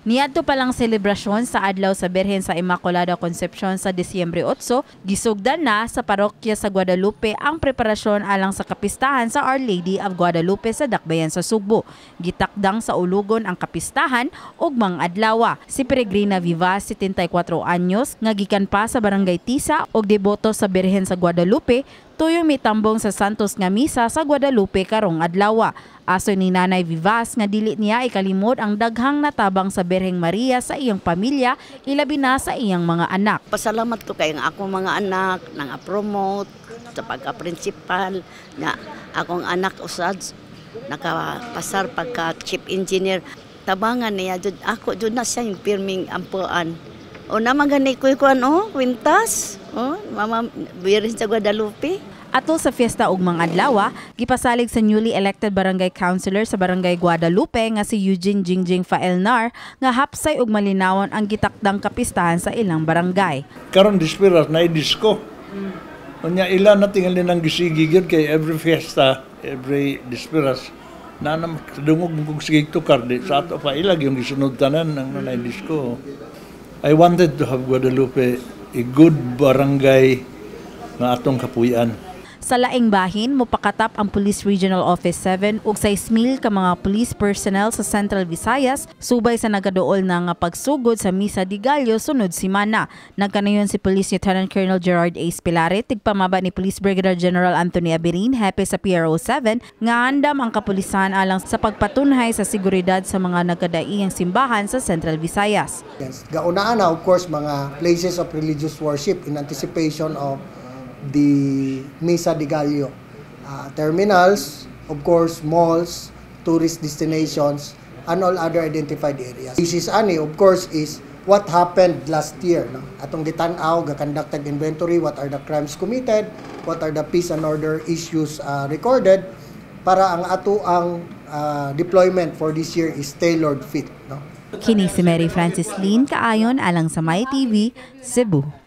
Niadto palang selebrasyon sa adlaw sa Birhen sa Immaculada Concepcion sa Disyembre 8, gisugdan na sa parokya sa Guadalupe ang preparasyon alang sa kapistahan sa Our Lady of Guadalupe sa Dakbayan sa Sugbo. Gitakdang sa ulugon ang kapistahan ug mga adlaw. Si Peregrina Vivas, 74 anyos, nga gikan pa sa Barangay Tisa ug deboto sa Birhen sa Guadalupe, tuyong mitambong sa Santos nga misa sa Guadalupe karong adlaw. Aso ni Nanay Vivas nga dili niya ikalimod ang daghang natabang sa Birheng Maria sa iyang pamilya, ilabi na sa iyang mga anak. Pasalamat ko kay akong mga anak nang promote sa pagka-principal nga akong anak usad nakapasar pagka chief engineer. Tabangan niya jud ako jud na siya yung pirming ampuan. O naman gani ko kwintas. Mama Birhen sa Guadalupe. Atol sa fiesta ug mga adlaw, gipasalig sa newly elected barangay councilor sa Barangay Guadalupe nga si Eugene Jingjing Faelnar nga hapsay ug malinawon ang gitakdang kapistahan sa ilang barangay. Karon dispiras na disco. Unya ila na tingali nang gisigi gyud kay every fiesta, every dispiras na dungog kung sige tukar di sa ato pa ilag yung gisunod tanan ng nanay disco. I wanted to have Guadalupe a good barangay na atong kapuy-an. Sa laing bahin, mopakatap ang Police Regional Office 7 ug 6,000 ka mga police personnel sa Central Visayas subay sa nagaduol na nga pagsugod sa Misa de Gallo sunod semana. Nagkanayon si Police Lieutenant Colonel Gerard A. Spilare, tigpamaba ni Police Brigadier General Anthony Abirin, hepe sa PRO 7, nga andam ang kapulisan alang sa pagpatunhay sa seguridad sa mga nagkadaiyang simbahan sa Central Visayas. Gaunaan na, of course, mga places of religious worship in anticipation of the Misa de Gallo. Terminals, of course, malls, tourist destinations, and all other identified areas. This is of course, is what happened last year. No? Atong gitan-aw, ga-conducted inventory, what are the crimes committed, what are the peace and order issues recorded, para ang ato ang deployment for this year is tailored fit. No? Kini si Mary Francis Lin, kaayon alang sa My TV, Cebu.